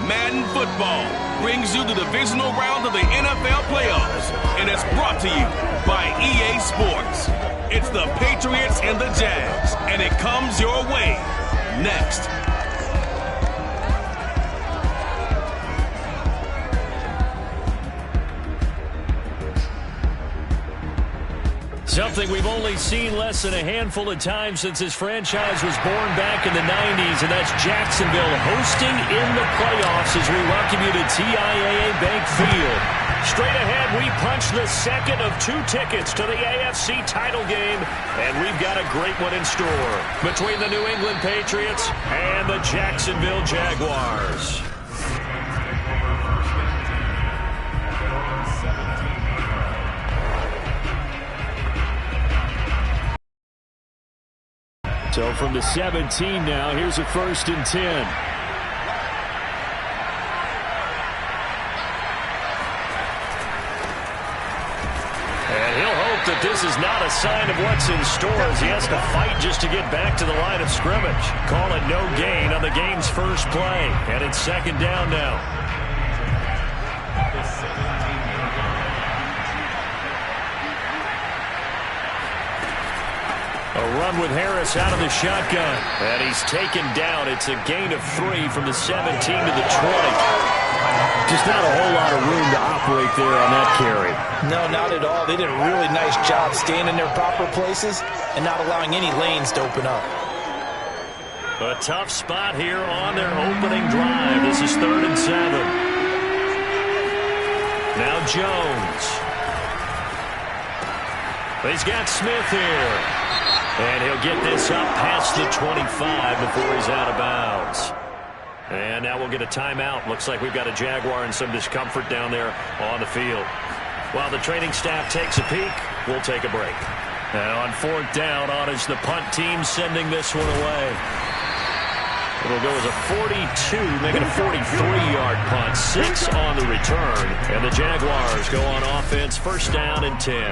Madden Football brings you the divisional round of the NFL playoffs, and it's brought to you by EA Sports. It's the Patriots and the Jags, and it comes your way next. Something we've only seen less than a handful of times since this franchise was born back in the 90s, and that's Jacksonville hosting in the playoffs as we welcome you to TIAA Bank Field. Straight ahead, we punch the second of 2 tickets to the AFC title game, and we've got a great one in store between the New England Patriots and the Jacksonville Jaguars. So from the 17 now, here's a 1st and 10. And he'll hope that this is not a sign of what's in store as he has to fight just to get back to the line of scrimmage. Call it no gain on the game's first play. And it's 2nd down now. A run with Harris out of the shotgun. And he's taken down. It's a gain of 3 from the 17 to the 20. Just not a whole lot of room to operate there on that carry. No, not at all. They did a really nice job staying in their proper places and not allowing any lanes to open up. A tough spot here on their opening drive. This is 3rd and 7. Now Jones. He's got Smith here. And he'll get this up past the 25 before he's out of bounds. And now we'll get a timeout. Looks like we've got a Jaguar in some discomfort down there on the field. While the training staff takes a peek, we'll take a break. And on 4th down, on is the punt team sending this one away. It'll go as a 42, making a 43-yard punt. 6 on the return. And the Jaguars go on offense, 1st down and 10.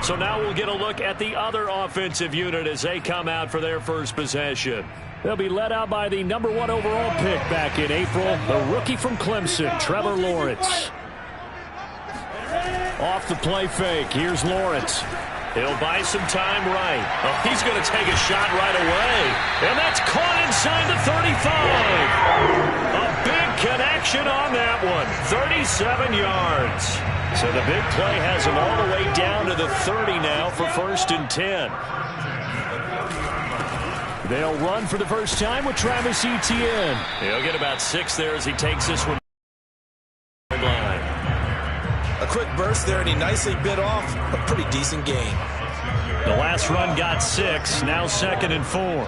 So now we'll get a look at the other offensive unit as they come out for their first possession. They'll be led out by the number 1 overall pick back in April, the rookie from Clemson, Trevor Lawrence. Off the play fake, here's Lawrence. He'll buy some time right. Oh, he's going to take a shot right away. And that's caught inside the 35. A big connection on that one. 37 yards. So the big play has him all the way down to the 30 now for 1st and 10. They'll run for the first time with Travis Etienne. He'll get about 6 there as he takes this one. A quick burst there, and he nicely bit off a pretty decent gain. The last run got 6. Now 2nd and 4.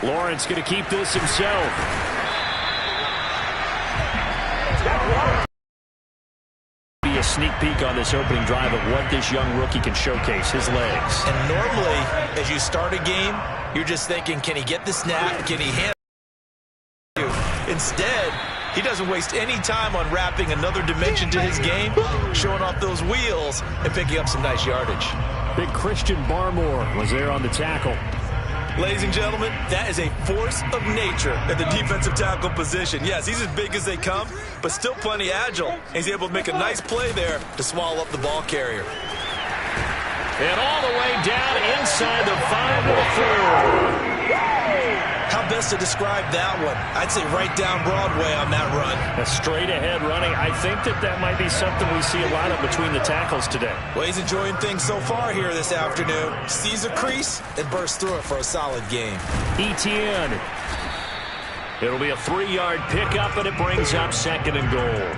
Lawrence going to keep this himself. Be a sneak peek on this opening drive of what this young rookie can showcase, his legs. And normally, as you start a game, you're just thinking, can he get the snap? Can he handle it? Instead, he doesn't waste any time on wrapping another dimension to his game, showing off those wheels and picking up some nice yardage. Big Christian Barmore was there on the tackle. Ladies and gentlemen, that is a force of nature at the defensive tackle position. Yes, he's as big as they come, but still plenty agile. He's able to make a nice play there to swallow up the ball carrier. And all the way down inside the 5 to 4. How best to describe that one? I'd say right down Broadway on that run. A straight ahead running. I think that might be something we see a lot of between the tackles today. Well, he's enjoying things so far here this afternoon. Sees a crease and bursts through it for a solid game. Etienne. It'll be a 3-yard pickup, and it brings up 2nd and goal.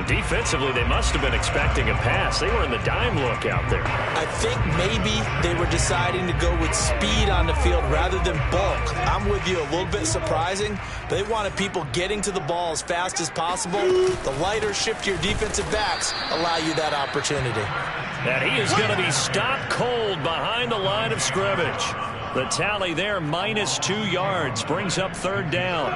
Defensively, they must have been expecting a pass. They were in the dime look out there. I think maybe they were deciding to go with speed on the field rather than bulk. I'm with you, a little bit surprising. They wanted people getting to the ball as fast as possible. The lighter shift to your defensive backs allow you that opportunity. And he is going to be stopped cold behind the line of scrimmage. The tally there, minus 2 yards, brings up 3rd down.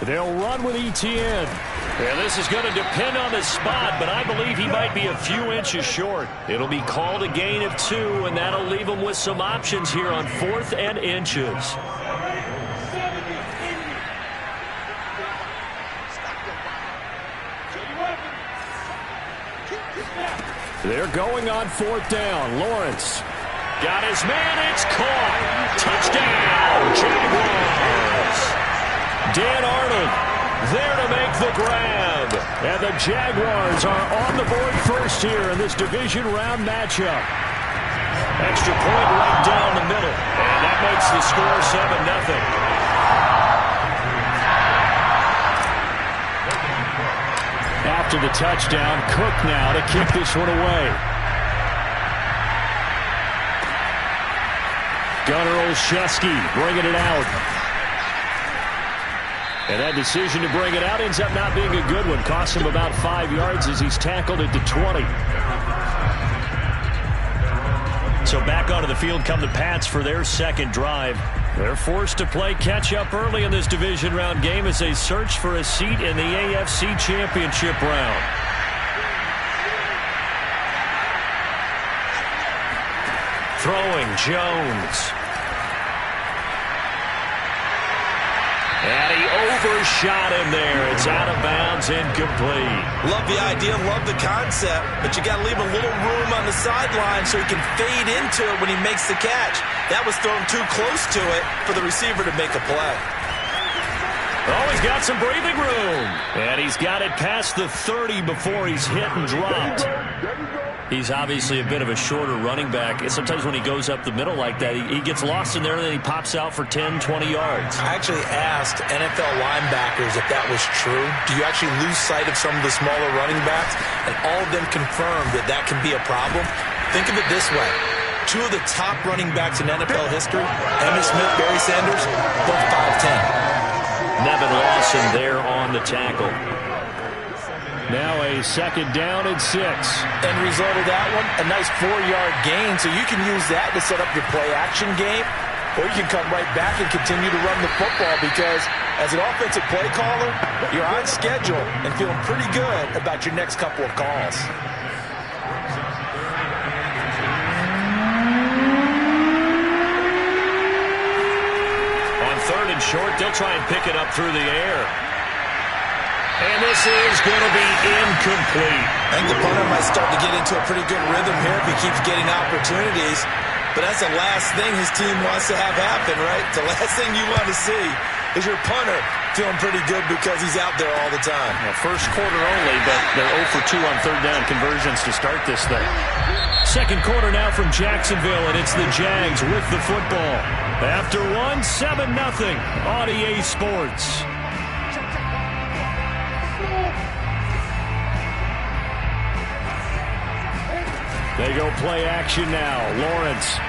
They'll run with Etienne. Yeah, this is going to depend on the spot, but I believe he might be a few inches short. It'll be called a gain of 2, and that'll leave him with some options here on 4th and inches. They're going on 4th down. Lawrence got his man. It's caught. Touchdown, Jaguars. Dan Arnold there to make the grab. And the Jaguars are on the board first here in this division round matchup. Extra point right down the middle. And that makes the score 7-0. After the touchdown, Cook now to kick this one away. Gunnar Olszewski bringing it out. And that decision to bring it out ends up not being a good one. Cost him about 5 yards as he's tackled at the 20. So back onto the field come the Pats for their second drive. They're forced to play catch-up early in this division round game as they search for a seat in the AFC Championship round. Throwing Jones. And he overshot him there. It's out of bounds, incomplete. Love the idea, love the concept, but you got to leave a little room on the sideline so he can fade into it when he makes the catch. That was thrown too close to it for the receiver to make a play. Oh, he's got some breathing room. And he's got it past the 30 before he's hit and dropped. He's obviously a bit of a shorter running back. And sometimes when he goes up the middle like that, he gets lost in there and then he pops out for 10, 20 yards. I actually asked NFL linebackers if that was true. Do you actually lose sight of some of the smaller running backs? And all of them confirmed that that can be a problem. Think of it this way. 2 of the top running backs in NFL history, Emmitt Smith, Barry Sanders, both 5'10". Nevin Lawson there on the tackle. Now a second down and 6. End result of that one, a nice 4-yard gain. So you can use that to set up your play-action game, or you can come right back and continue to run the football because as an offensive play caller, you're on schedule and feeling pretty good about your next couple of calls. On 3rd and short, they'll try and pick it up through the air. And this is going to be incomplete. I think the punter might start to get into a pretty good rhythm here if he keeps getting opportunities. But that's the last thing his team wants to have happen, right? The last thing you want to see is your punter feeling pretty good because he's out there all the time. Well, first quarter only, but they're 0 for 2 on 3rd down conversions to start this thing. Second quarter now from Jacksonville, and it's the Jags with the football. After 1, 7-0 on EA Sports. They go play action now. Lawrence.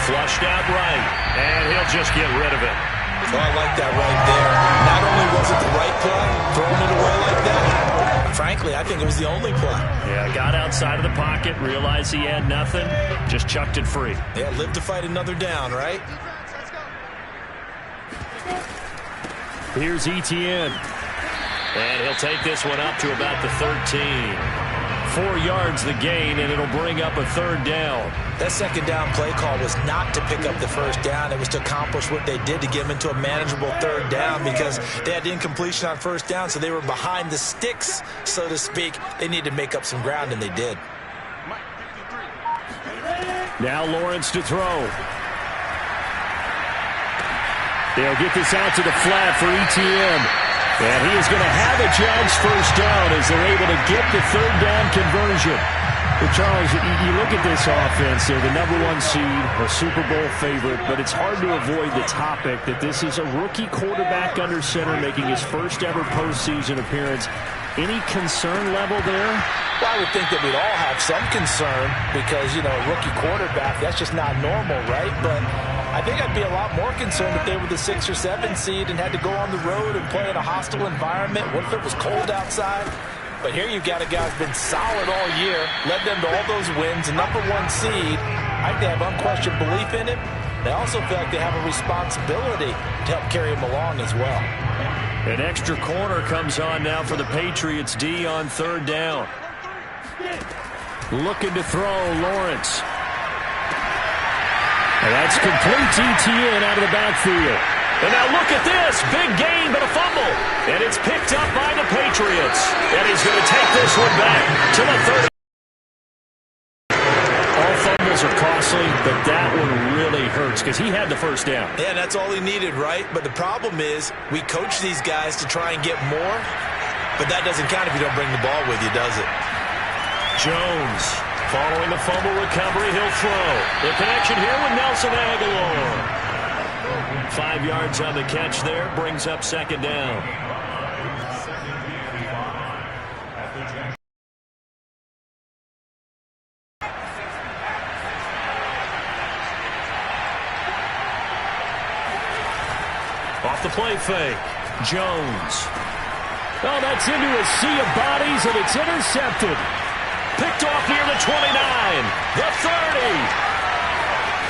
Flushed out right. And he'll just get rid of it. Oh, I like that right there. Not only was it the right play, throwing it away like that, frankly, I think it was the only play. Yeah, got outside of the pocket, realized he had nothing, just chucked it free. Yeah, live to fight another down, right? Here's Etienne. And he'll take this one up to about the 13. 4 yards the gain, and it'll bring up a 3rd down. That second down play call was not to pick up the first down. It was to accomplish what they did to get them into a manageable 3rd down because they had incompletion on first down, so they were behind the sticks, so to speak. They needed to make up some ground, and they did. Now Lawrence to throw. They'll get this out to the flat for Etienne. And he is going to have a Jags first down as they're able to get the 3rd down conversion. Well, Charles, you look at this offense. They're the #1 seed, a Super Bowl favorite, but it's hard to avoid the topic that this is a rookie quarterback under center making his first ever postseason appearance. Any concern level there? Well, I would think that we'd all have some concern because, you know, a rookie quarterback, that's just not normal, right? But I think I'd be a lot more concerned if they were the 6 or 7 seed and had to go on the road and play in a hostile environment. What if it was cold outside? But here you've got a guy who's been solid all year, led them to all those wins, a #1 seed. I think they have unquestioned belief in him. They also feel like they have a responsibility to help carry him along as well. An extra corner comes on now for the Patriots D on third down. Looking to throw, Lawrence. And that's complete ETN out of the backfield. And now look at this. Big gain, but a fumble. And it's picked up by the Patriots. And he's going to take this one back to the 30. All fumbles are costly, but that one really hurts because he had the first down. Yeah, and that's all he needed, right? But the problem is we coach these guys to try and get more, but that doesn't count if you don't bring the ball with you, does it? Jones, following the fumble recovery, he'll throw. The connection here with Nelson Aguilar. 5 yards on the catch there, brings up second down. Off the play fake, Jones. Oh, that's into a sea of bodies, and it's intercepted. Picked off near the 29, the 30,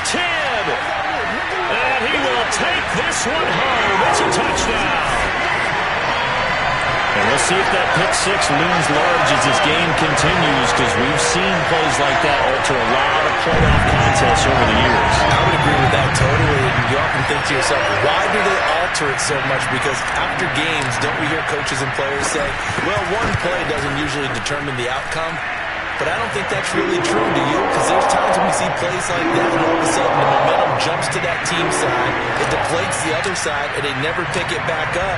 10. And he will take this one home. It's a touchdown. And we'll see if that pick six looms large as this game continues, because we've seen plays like that alter a lot of playoff contests over the years. I would agree with that totally. And you often think to yourself, why do they alter it so much? Because after games, don't we hear coaches and players say, well, one play doesn't usually determine the outcome? But I don't think that's really true, do you? Because there's times when we see plays like that, and all of a sudden the momentum jumps to that team side, it deflates the other side, and they never pick it back up.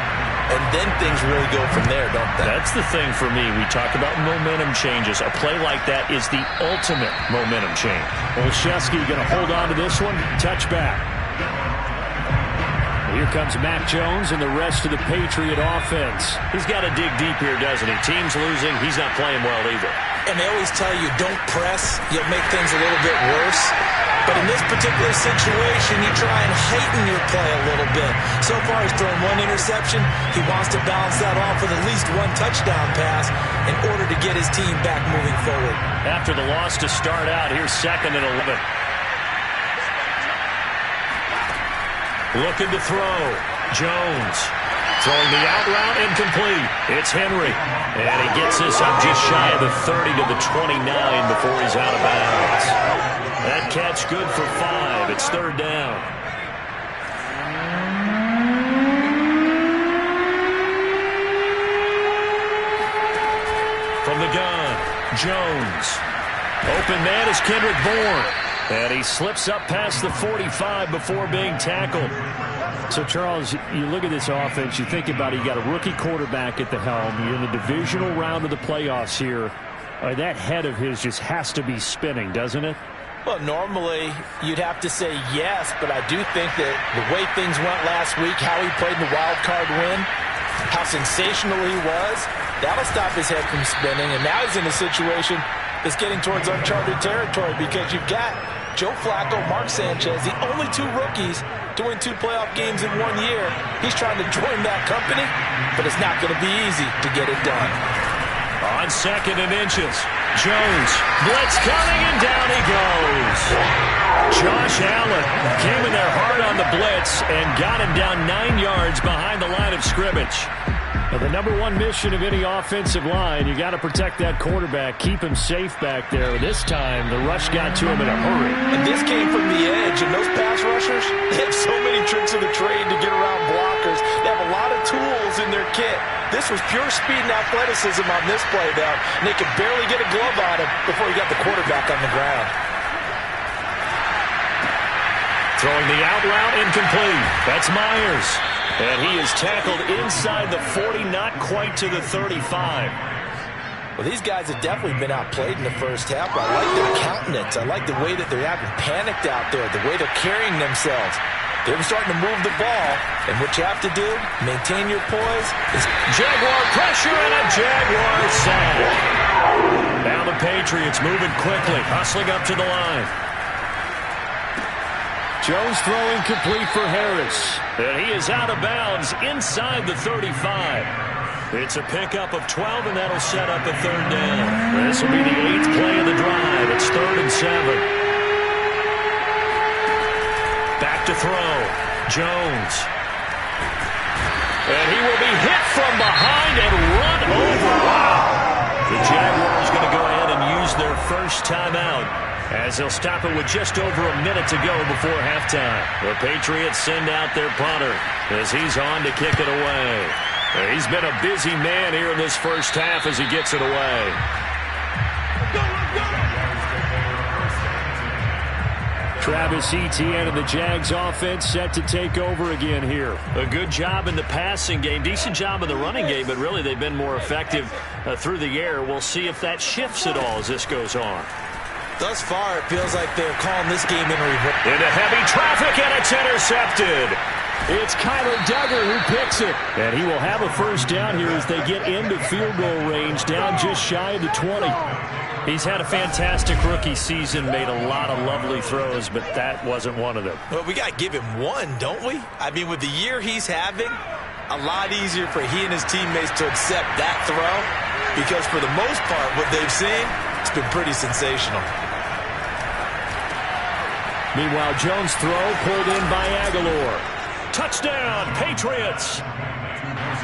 And then things really go from there, don't they? That's the thing for me. We talk about momentum changes. A play like that is the ultimate momentum change. Olszewski going to hold on to this one. Touchback. Here comes Mac Jones and the rest of the Patriot offense. He's got to dig deep here, doesn't he? Team's losing. He's not playing well either. And they always tell you, don't press. You'll make things a little bit worse. But in this particular situation, you try and heighten your play a little bit. So far, he's thrown one interception. He wants to balance that off with at least one touchdown pass in order to get his team back moving forward. After the loss to start out, here's 2nd and 11. Looking to throw. Jones. Throwing the out route, incomplete. It's Henry. And he gets this up just shy of the 30 to the 29 before he's out of bounds. That catch good for 5. It's 3rd down. From the gun, Jones. Open man is Kendrick Bourne. And he slips up past the 45 before being tackled. So, Charles, you look at this offense, you think about it, you got a rookie quarterback at the helm. You're in the divisional round of the playoffs here. That head of his just has to be spinning, doesn't it? Well, normally you'd have to say yes, but I do think that the way things went last week, how he played in the wild card win, how sensational he was, that'll stop his head from spinning. And now he's in a situation that's getting towards uncharted territory because you've got Joe Flacco, Mark Sanchez, the only 2 rookies to win 2 playoff games in 1 year. He's trying to join that company, but it's not going to be easy to get it done. On 2nd and inches, Jones, blitz coming, and down he goes. Josh Allen came in there hard on the blitz and got him down 9 yards behind the line of scrimmage. And the #1 mission of any offensive line, you got to protect that quarterback, keep him safe back there. This time, the rush got to him in a hurry. And this came from the edge, and those pass rushers, they have so many tricks of the trade to get around blockers. They have a lot of tools in their kit. This was pure speed and athleticism on this play, though, and they could barely get a glove on him before he got the quarterback on the ground. Throwing the out route, incomplete. That's Myers. And he is tackled inside the 40, not quite to the 35. Well, these guys have definitely been outplayed in the first half. I like their countenance. I like the way that they're acting panicked out there, the way they're carrying themselves. They're starting to move the ball. And what you have to do, maintain your poise. Jaguar pressure and a Jaguar sack. Now the Patriots moving quickly, hustling up to the line. Jones throwing complete for Harris. And he is out of bounds inside the 35. It's a pickup of 12, and that'll set up a 3rd down. This will be the 8th play of the drive. It's 3rd and 7. Back throw. Jones. And he will be hit from behind and run over. Wow. The Jaguars going to go ahead and use their first timeout as they'll stop it with just over a minute to go before halftime. The Patriots send out their punter as he's on to kick it away. He's been a busy man here in this first half as he gets it away. Travis Etienne and the Jags offense set to take over again here. A good job in the passing game, decent job in the running game, but really they've been more effective through the air. We'll see if that shifts at all as this goes on. Thus far, it feels like they're calling this game in reverse. Into heavy traffic, and it's intercepted. It's Kyler Duggar who picks it. And he will have a first down here as they get into field goal range, down just shy of the 20. He's had a fantastic rookie season, made a lot of lovely throws, but that wasn't one of them. Well, we got to give him one, don't we? I mean, with the year he's having, a lot easier for he and his teammates to accept that throw because for the most part, what they've seen, it's been pretty sensational. Meanwhile, Jones' throw pulled in by Aguilar. Touchdown, Patriots!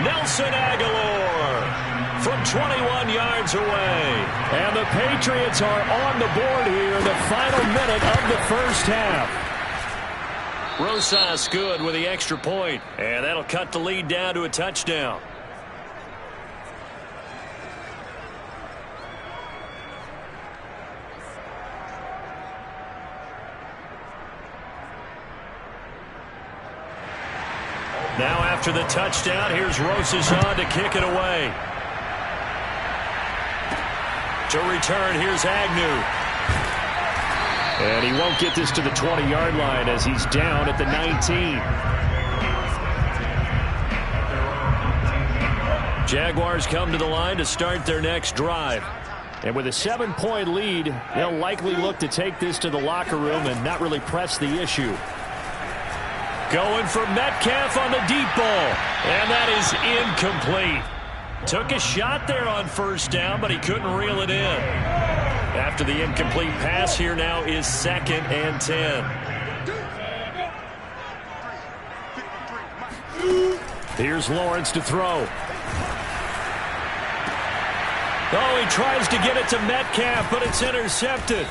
Nelson Aguilar from 21 yards away. And the Patriots are on the board here in the final minute of the first half. Rosas good with the extra point, and that'll cut the lead down to a touchdown. Now after the touchdown, here's Rosas on to kick it away. To return, here's Agnew. And he won't get this to the 20-yard line as he's down at the 19. Jaguars come to the line to start their next drive. And with a 7-point lead, they'll likely look to take this to the locker room and not really press the issue. Going for Metcalf on the deep ball. And that is incomplete. Took a shot there on first down, but he couldn't reel it in. After the incomplete pass, here now is 2nd and 10. Here's Lawrence to throw. Oh, he tries to get it to Metcalf, but it's intercepted.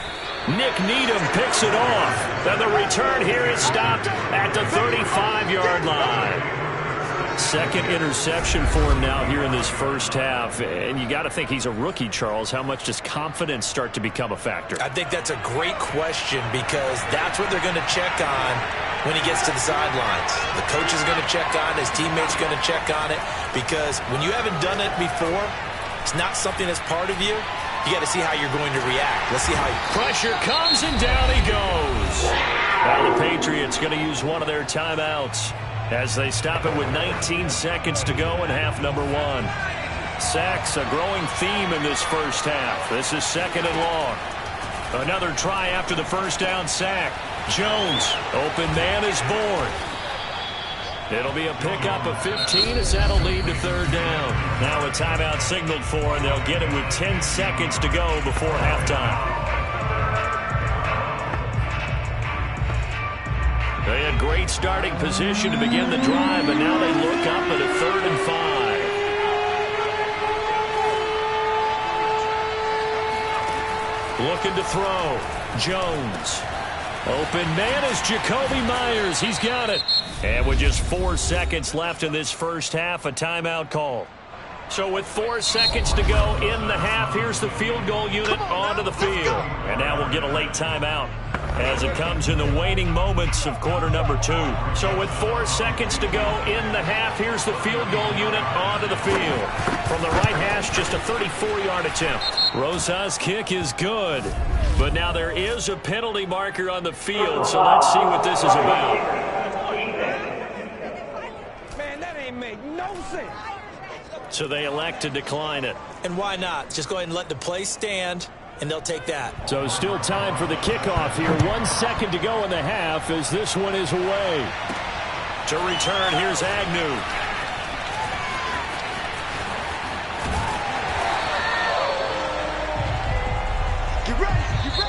Nick Needham picks it off. And the return here is stopped at the 35-yard line. Second interception for him now here in this first half. And you got to think he's a rookie, Charles. How much does confidence start to become a factor? I think that's a great question because that's what they're going to check on when he gets to the sidelines. The coach is going to check on it. His teammates are going to check on it because when you haven't done it before, it's not something that's part of you. You got to see how you're going to react. Let's see how pressure comes and down he goes. Now the Patriots going to use one of their timeouts as they stop it with 19 seconds to go in half number 1. Sacks a growing theme in this first half. This is 2nd and long. Another try after the first down sack. Jones, open man is born. It'll be a pickup of 15 as that'll lead to 3rd down. Now a timeout signaled for, and they'll get it with 10 seconds to go before halftime. They had great starting position to begin the drive, but now they look up at a 3rd and 5. Looking to throw. Jones. Open man is Jacoby Myers. He's got it. And with just 4 seconds left in this first half, a timeout call. So with 4 seconds to go in the half, here's the field goal unit onto the field. And now we'll get a late timeout as it comes in the waning moments of quarter number 2. So with 4 seconds to go in the half, here's the field goal unit onto the field. From the right hash, just a 34-yard attempt. Rosas' kick is good. But now there is a penalty marker on the field, so let's see what this is about. Man, that ain't make no sense. So they elect to decline it. And why not? Just go ahead and let the play stand, and they'll take that. So still time for the kickoff here. 1 second to go in the half as this one is away. To return, here's Agnew.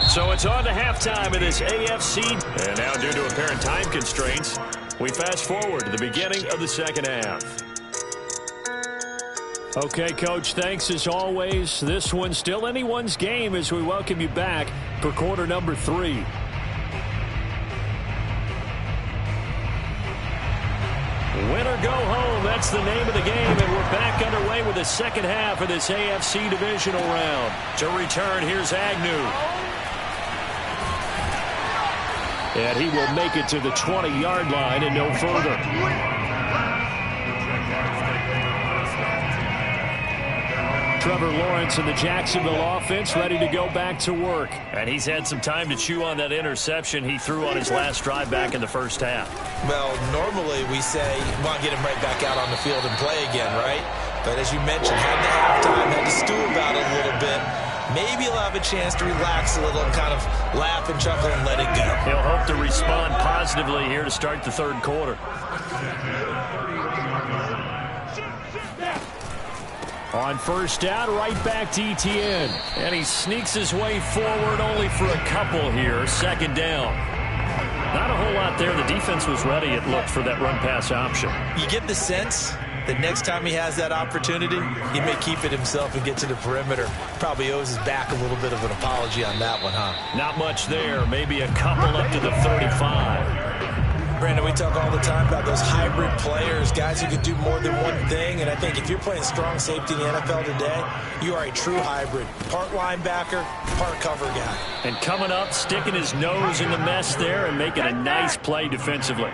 So it's on to halftime of this AFC. And now, due to apparent time constraints, we fast forward to the beginning of the second half. Okay, Coach, thanks as always. This one's still anyone's game as we welcome you back for quarter number 3. Win or go home, that's the name of the game, and we're back underway with the second half of this AFC divisional round. To return, here's Agnew. And he will make it to the 20-yard line and no further. Trevor Lawrence and the Jacksonville offense ready to go back to work. And he's had some time to chew on that interception he threw on his last drive back in the first half. Well, normally we say, well, get him right back out on the field and play again, right? But as you mentioned, had the halftime, had to stew about it a little bit. Maybe he'll have a chance to relax a little and kind of laugh and chuckle and let it go. He'll hope to respond positively here to start the third quarter. On first down, right back to Etienne. And he sneaks his way forward only for a couple here. Second down. Not a whole lot there. The defense was ready, it looked, for that run-pass option. You get the sense that next time he has that opportunity, he may keep it himself and get to the perimeter. Probably owes his back a little bit of an apology on that one, huh? Not much there. Maybe a couple up to the 35. Brandon, we talk all the time about those hybrid players, guys who can do more than one thing. And I think if you're playing strong safety in the NFL today, you are a true hybrid. Part linebacker, part cover guy. And coming up, sticking his nose in the mess there and making a nice play defensively.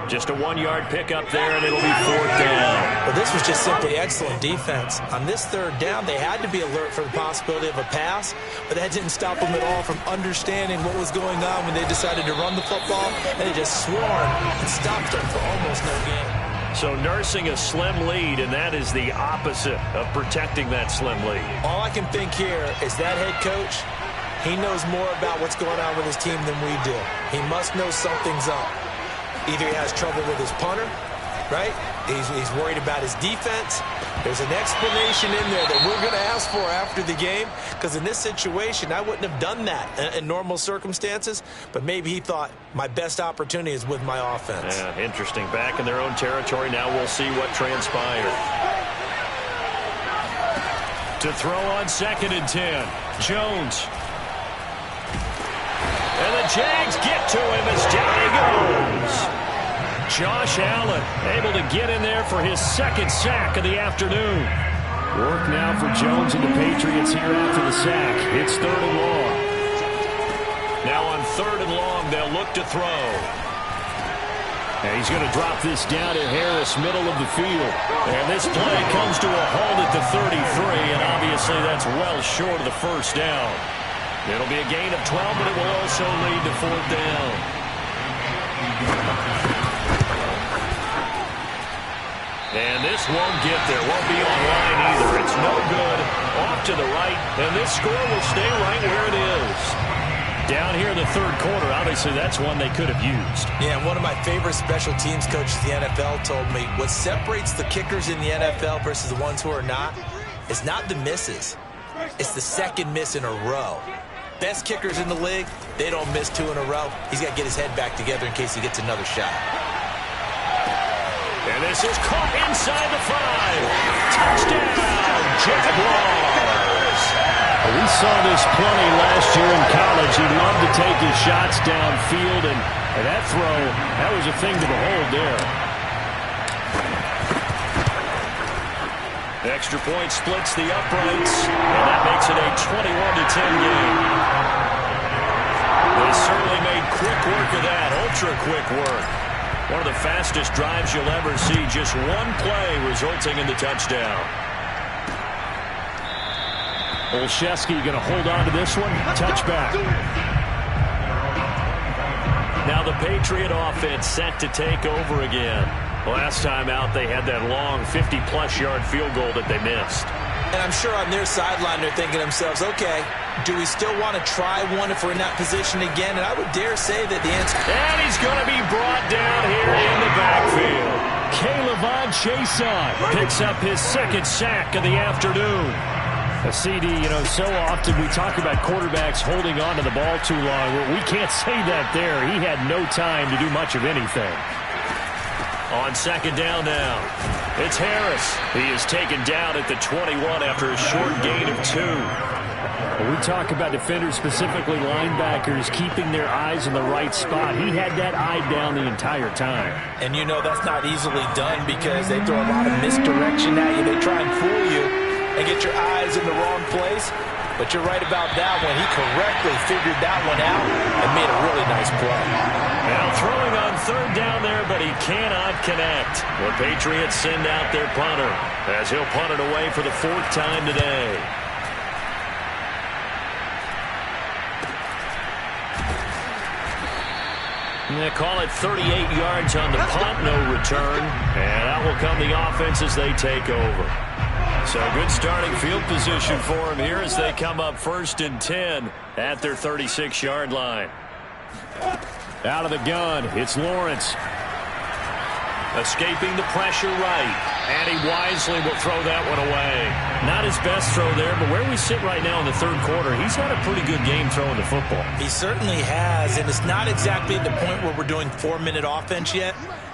Just a 1-yard pickup there, and it'll be fourth down. Well, this was just simply excellent defense. On this third down, they had to be alert for the possibility of a pass, but that didn't stop them at all from understanding what was going on when they decided to run the football, and they just swarmed and stopped them for almost no gain. So nursing a slim lead, and that is the opposite of protecting that slim lead. All I can think here is that head coach, he knows more about what's going on with his team than we do. He must know something's up. Either he has trouble with his punter, right? He's worried about his defense. There's an explanation in there that we're going to ask for after the game, because in this situation, I wouldn't have done that in normal circumstances, but maybe he thought my best opportunity is with my offense. Yeah, interesting. Back in their own territory. Now we'll see what transpired. To throw on 2nd and 10. Jones. And the Jags get to him as down he goes. Josh Allen able to get in there for his second sack of the afternoon. Work now for Jones and the Patriots here after the sack. It's 3rd and long. Now on 3rd and long, they'll look to throw. And he's going to drop this down to Harris, middle of the field. And this play comes to a halt at the 33, and obviously that's well short of the first down. It'll be a gain of 12, but it will also lead to 4th down. And this won't get there. Won't be online either. It's no good. Off to the right, and this score will stay right where it is. Down here in the third quarter, obviously that's one they could have used. Yeah, one of my favorite special teams coaches in the NFL told me what separates the kickers in the NFL versus the ones who are not is not the misses. It's the second miss in a row. Best kickers in the league, they don't miss 2 in a row. He's got to get his head back together in case he gets another shot. And this is caught inside the 5. Touchdown, Jaguars. We saw this plenty last year in college. He loved to take his shots downfield, and that throw, that was a thing to behold there. The extra point splits the uprights, and that makes it a 21-10 game. They certainly made quick work of that, ultra-quick work. One of the fastest drives you'll ever see, just one play resulting in the touchdown. Olszewski going to hold on to this one. Touchback. Now the Patriot offense set to take over again. Last time out, they had that long 50-plus yard field goal that they missed. And I'm sure on their sideline they're thinking to themselves, okay, do we still want to try one if we're in that position again? And I would dare say that the answer... And he's going to be brought down here in the backfield. K'Lavon Chaisson picks up his second sack of the afternoon. CD, you know, so often we talk about quarterbacks holding on to the ball too long. Well, we can't say that there. He had no time to do much of anything. On second down now, it's Harris. He is taken down at the 21 after a short gain of 2. When we talk about defenders, specifically linebackers, keeping their eyes in the right spot. He had that eye down the entire time. And you know that's not easily done because they throw a lot of misdirection at you. They try and fool you and get your eyes in the wrong place. But you're right about that one. He correctly figured that one out and made a really nice play. Now throwing on third down there, but he cannot connect. The Patriots send out their punter as he'll punt it away for the 4th time today. And they call it 38 yards on the punt, no return. And that will come the offense as they take over. So good starting field position for him here as they come up 1st and 10 at their 36-yard line. Out of the gun, it's Lawrence. Escaping the pressure right. And he wisely will throw that one away. Not his best throw there, but where we sit right now in the 3rd quarter, he's had a pretty good game throwing the football. He certainly has, and it's not exactly at the point where we're doing 4-minute offense yet,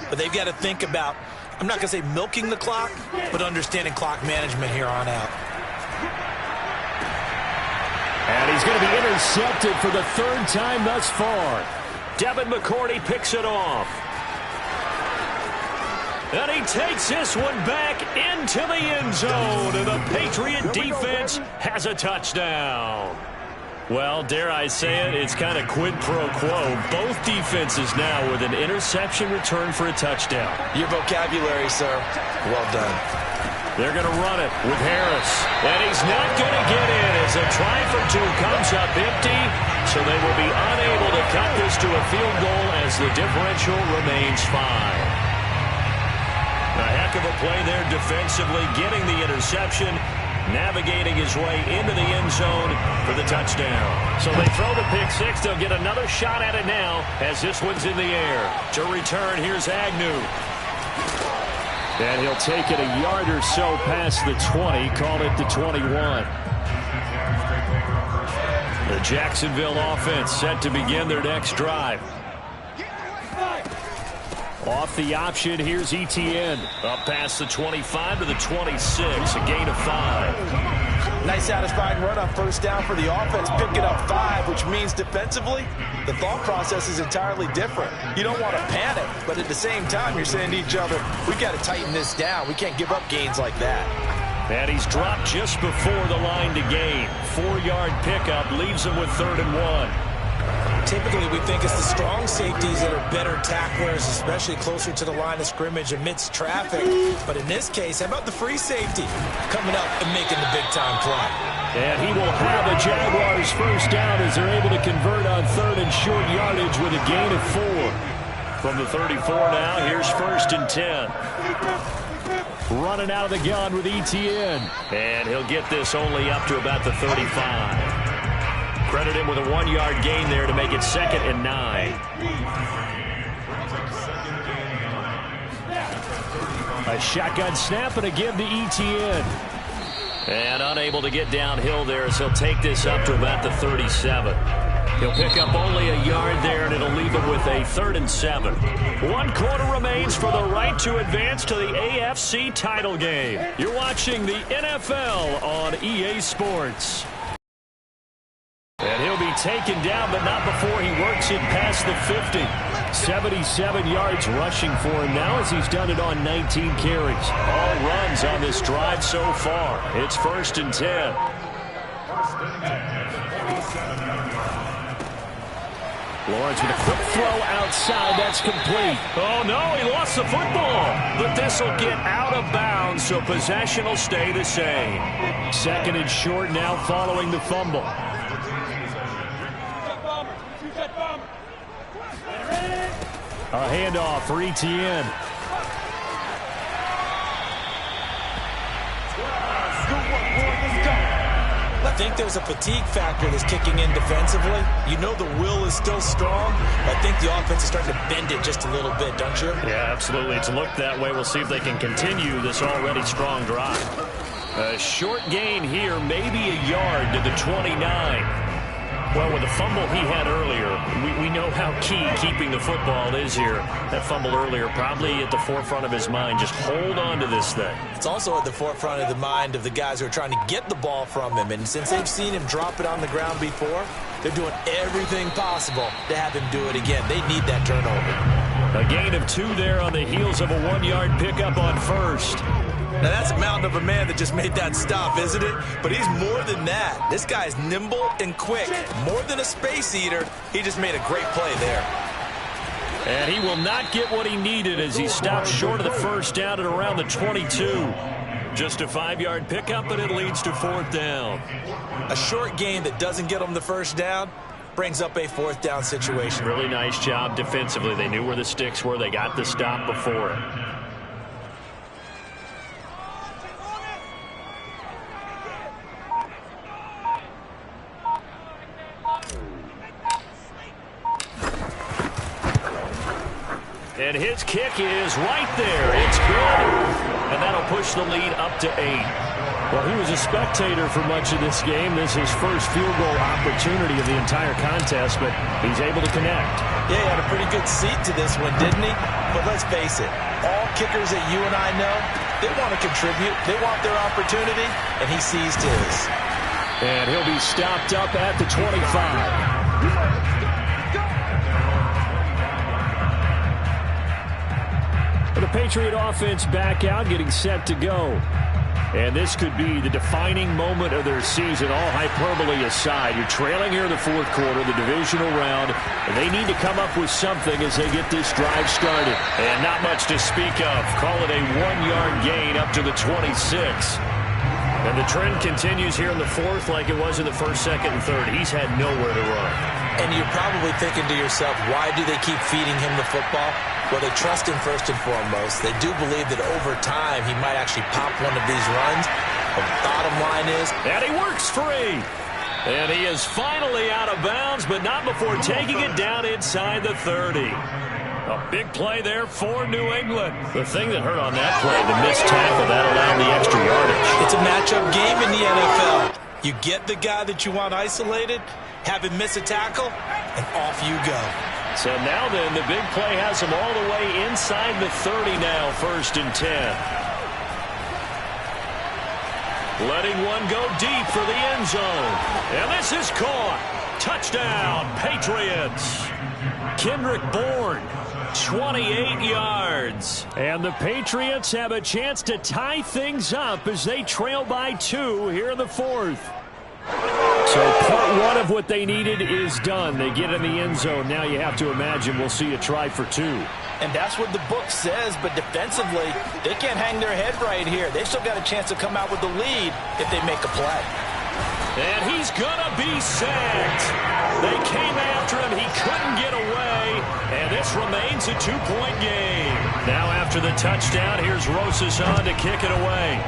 but they've got to think about, I'm not going to say milking the clock, but understanding clock management here on out. And he's going to be intercepted for the 3rd time thus far. Devin McCourty picks it off. And he takes this one back into the end zone, and the Patriot defense has a touchdown. Well, dare I say it, it's kind of quid pro quo. Both defenses now with an interception return for a touchdown. Your vocabulary, sir. Well done. They're going to run it with Harris. And he's not going to get in as a try for 2 comes up empty. So they will be unable to cut this to a field goal as the differential remains 5. A heck of a play there defensively, getting the interception, navigating his way into the end zone for the touchdown. So they throw the pick 6. They'll get another shot at it now as this one's in the air. To return, here's Agnew. And he'll take it a yard or so past the 20, call it the 21. The Jacksonville offense set to begin their next drive. Off the option, here's Etienne. Up past the 25 to the 26, a gain of 5. Nice satisfying run on 1st down for the offense, picking up 5, which means defensively, the thought process is entirely different. You don't want to panic, but at the same time, you're saying to each other, we got to tighten this down. We can't give up gains like that. And he's dropped just before the line to gain. 4-yard pickup leaves him with 3rd and 1. Typically, we think it's the strong safeties that are better tacklers, especially closer to the line of scrimmage amidst traffic. But in this case, how about the free safety coming up and making the big-time play? And he will have a Jaguars 1st down as they're able to convert on 3rd and short yardage with a gain of 4. From the 34 now, here's 1st and 10. Running out of the gun with Etienne. And he'll get this only up to about the 35. Credit him with a 1-yard gain there to make it 2nd and 9. A shotgun snap and a give to Etienne. And unable to get downhill there as he'll take this up to about the 37. He'll pick up only a yard there, and it'll leave him with a 3rd and 7. 1 quarter remains for the right to advance to the AFC title game. You're watching the NFL on EA Sports. And he'll be taken down, but not before he works it past the 50. 77 yards rushing for him now as he's done it on 19 carries. All runs on this drive so far. It's 1st and 10. Lawrence with a quick throw outside. That's complete. Oh, no, he lost the football. But this will get out of bounds, so possession will stay the same. 2nd and short now following the fumble. A handoff for Etienne. I think there's a fatigue factor that's kicking in defensively. You know the will is still strong. I think the offense is starting to bend it just a little bit, don't you? Yeah, absolutely. It's looked that way. We'll see if they can continue this already strong drive. A short gain here, maybe a yard to the 29. Well, with the fumble he had earlier, we know how key keeping the football is here. That fumble earlier probably at the forefront of his mind. Just hold on to this thing. It's also at the forefront of the mind of the guys who are trying to get the ball from him. And since they've seen him drop it on the ground before, they're doing everything possible to have him do it again. They need that turnover. A gain of 2 there on the heels of a 1-yard pickup on first. Now, that's a mountain of a man that just made that stop, isn't it? But he's more than that. This guy's nimble and quick. More than a space eater, he just made a great play there. And he will not get what he needed as he stops short of the first down at around the 22. Just a 5-yard pickup, but it leads to 4th down. A short gain that doesn't get him the first down brings up a 4th down situation. Really nice job defensively. They knew where the sticks were. They got the stop before it. And his kick is right there. It's good. And that'll push the lead up to 8. Well, he was a spectator for much of this game. This is his first field goal opportunity of the entire contest, but he's able to connect. Yeah, he had a pretty good seat to this one, didn't he? But let's face it, all kickers that you and I know, they want to contribute. They want their opportunity, and he seized his. And he'll be stopped up at the 25. The Patriot offense back out, getting set to go. And this could be the defining moment of their season, all hyperbole aside. You're trailing here in the 4th quarter, the divisional round, and they need to come up with something as they get this drive started. And not much to speak of. Call it a 1-yard gain up to the 26. And the trend continues here in the 4th like it was in the 1st, 2nd, and 3rd. He's had nowhere to run. And you're probably thinking to yourself, why do they keep feeding him the football? Well, they trust him first and foremost. They do believe that over time he might actually pop one of these runs. But the bottom line is... And he works free. And he is finally out of bounds, but not before taking it down inside the 30. A big play there for New England. The thing that hurt on that play, the missed tackle, that allowed the extra yardage. It's a matchup game in the NFL. You get the guy that you want isolated, have him miss a tackle, and off you go. So now then, the big play has him all the way inside the 30 now, 1st and 10. Letting one go deep for the end zone. And this is caught. Touchdown, Patriots. Kendrick Bourne, 28 yards. And the Patriots have a chance to tie things up as they trail by 2 here in the 4th. So part 1 of what they needed is done. They get in the end zone. Now you have to imagine we'll see a try for 2. And that's what the book says, but defensively, they can't hang their head right here. They still got a chance to come out with the lead if they make a play. And he's going to be sacked. They came after him. He couldn't get away. And this remains a 2-point game. Now after the touchdown, here's Rosas on to kick it away.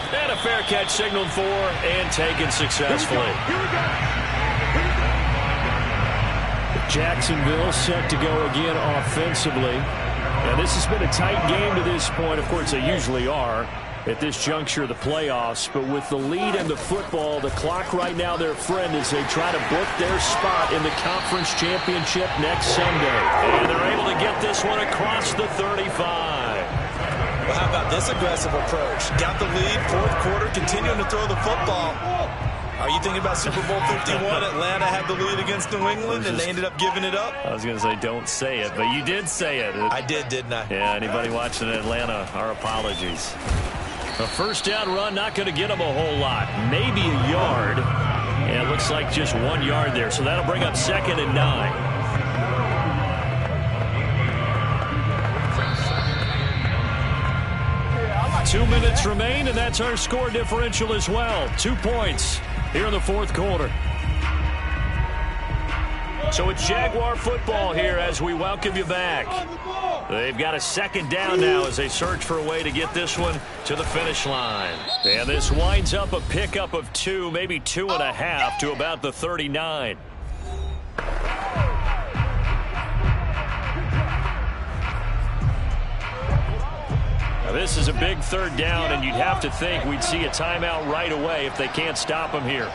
And a fair catch signaled for and taken successfully. Jacksonville set to go again offensively. And this has been a tight game to this point. Of course, they usually are at this juncture of the playoffs. But with the lead in the football, the clock right now their friend as they try to book their spot in the conference championship next Sunday. And they're able to get this one across the 35. Well, how about this aggressive approach? Got the lead, 4th quarter, continuing to throw the football. Are you thinking about Super Bowl 51? Atlanta had the lead against New England, and they ended up giving it up? I was going to say don't say it, but you did say it. I did, didn't I? Yeah, anybody watching Atlanta, our apologies. A 1st down run, not going to get them a whole lot. Maybe a yard. And it looks like just 1 yard there, so that'll bring up 2nd and 9. 2 minutes remain, and that's our score differential as well. 2 points here in the 4th quarter. So it's Jaguar football here as we welcome you back. They've got a 2nd down now as they search for a way to get this one to the finish line. And this winds up a pickup of 2, maybe 2.5 to about the 39. Now, this is a big third down, and you'd have to think we'd see a timeout right away if they can't stop him here.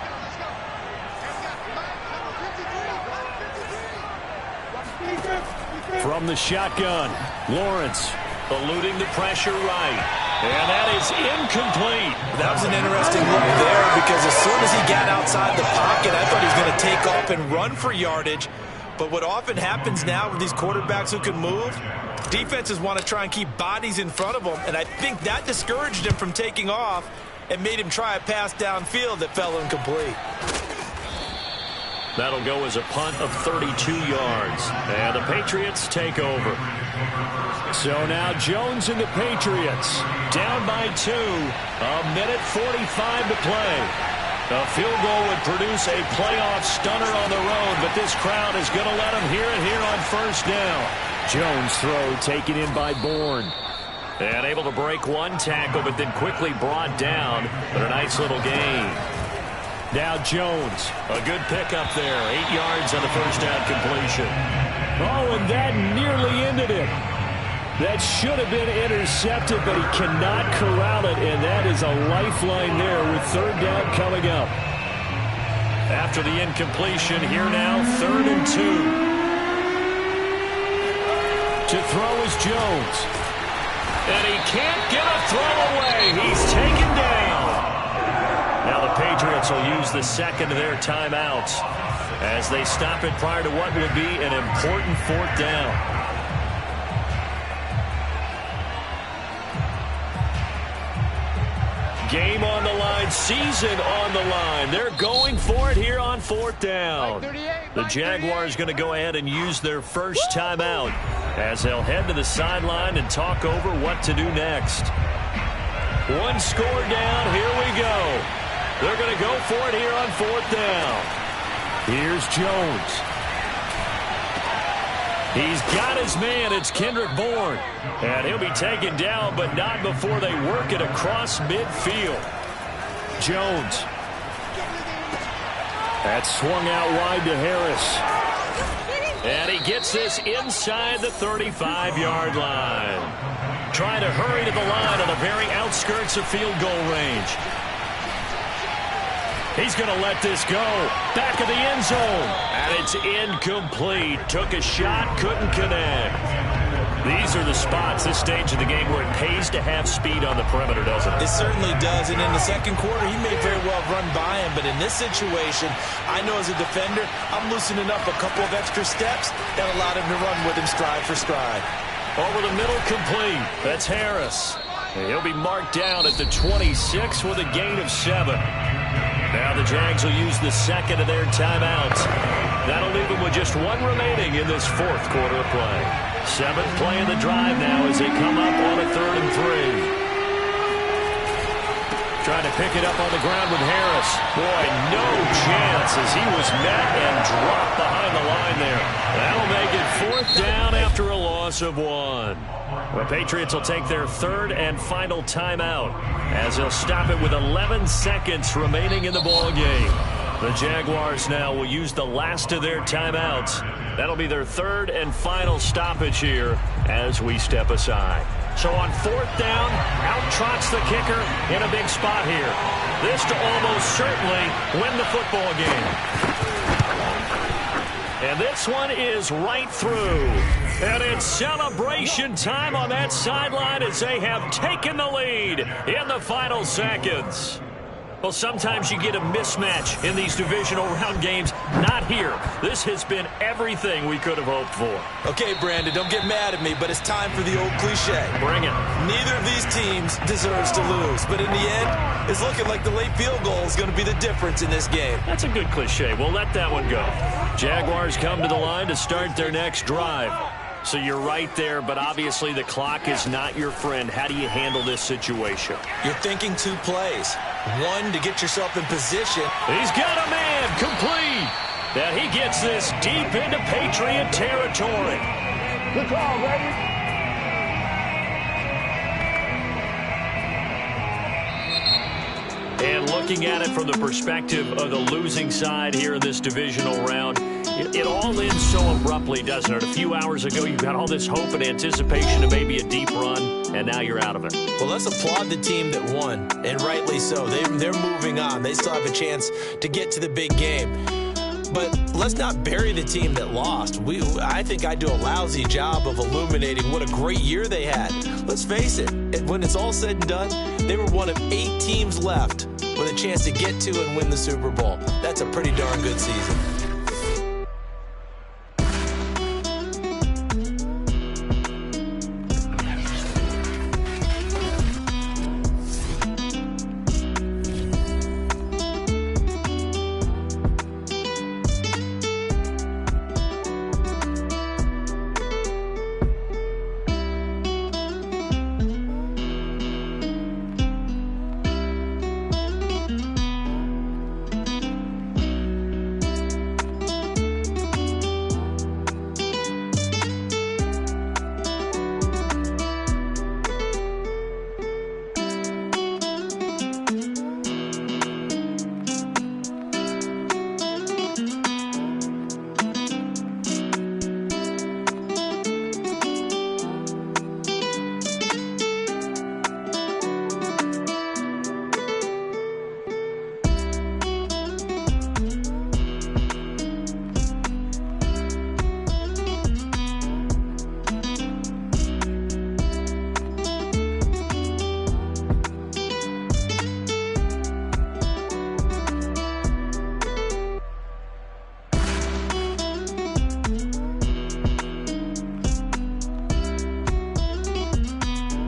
From the shotgun, Lawrence eluding the pressure right. And that is incomplete. That was an interesting look there because as soon as he got outside the pocket, I thought he was going to take off and run for yardage. But what often happens now with these quarterbacks who can move, defenses want to try and keep bodies in front of them, and I think that discouraged him from taking off and made him try a pass downfield that fell incomplete. That'll go as a punt of 32 yards, and the Patriots take over. So now Jones and the Patriots down by 2, a minute 45 to play. A field goal would produce a playoff stunner on the road, but this crowd is going to let him hear it here on first down. Jones throw taken in by Bourne. And able to break one tackle, but then quickly brought down. But a nice little gain. Now Jones, a good pickup there. 8 yards on the first down completion. Oh, and that nearly ended it. That should have been intercepted, but he cannot corral it, and that is a lifeline there with third down coming up. After the incompletion, here now, 3rd and 2. To throw is Jones. And he can't get a throw away. He's taken down. Now the Patriots will use the second of their timeouts as they stop it prior to what would be an important 4th down. Game on the line, season on the line. They're going for it here on 4th down. The Jaguars going to go ahead and use their first timeout as they'll head to the sideline and talk over what to do next. One score down, here we go. They're going to go for it here on 4th down. Here's Jones. He's got his man. It's Kendrick Bourne. And he'll be taken down, but not before they work it across midfield. Jones. That's swung out wide to Harris. And he gets this inside the 35-yard line. Trying to hurry to the line on the very outskirts of field goal range. He's going to let this go. Back of the end zone. And it's incomplete. Took a shot, couldn't connect. These are the spots, this stage of the game, where it pays to have speed on the perimeter, doesn't it? It certainly does. And in the second quarter, he may very well run by him. But in this situation, I know as a defender, I'm loosening up a couple of extra steps that allowed him to run with him stride for stride. Over the middle, complete. That's Harris. And he'll be marked down at the 26 with a gain of 7. Now the Jags will use the second of their timeouts. That'll leave them with just one remaining in this 4th quarter of play. 7th play of the drive now as they come up on a 3rd and 3. Trying to pick it up on the ground with Harris. Boy, no chance as he was met and dropped behind the line there. That'll make it 4th down after a loss of 1. The Patriots will take their 3rd and final timeout as they'll stop it with 11 seconds remaining in the ballgame. The Jaguars now will use the last of their timeouts. That'll be their 3rd and final stoppage here as we step aside. So on 4th down, out trots the kicker in a big spot here. This to almost certainly win the football game. And this one is right through. And it's celebration time on that sideline as they have taken the lead in the final seconds. Well, sometimes you get a mismatch in these divisional round games. Not here. This has been everything we could have hoped for. Okay, Brandon, don't get mad at me, but it's time for the old cliche. Bring it. Neither of these teams deserves to lose, but in the end, it's looking like the late field goal is going to be the difference in this game. That's a good cliche. We'll let that one go. Jaguars come to the line to start their next drive. So you're right there, but obviously the clock is not your friend. How do you handle this situation? You're thinking 2 plays. One, to get yourself in position. He's got a man, complete. That he gets this deep into Patriot territory. Good call, baby. And looking at it from the perspective of the losing side here in this divisional round, It all ends so abruptly, doesn't it? A few hours ago, you got all this hope and anticipation of maybe a deep run, and now you're out of it. Well, let's applaud the team that won, and rightly so. They're moving on. They still have a chance to get to the big game. But let's not bury the team that lost. I think I do a lousy job of illuminating what a great year they had. Let's face it, when it's all said and done, they were one of 8 teams left with a chance to get to and win the Super Bowl. That's a pretty darn good season.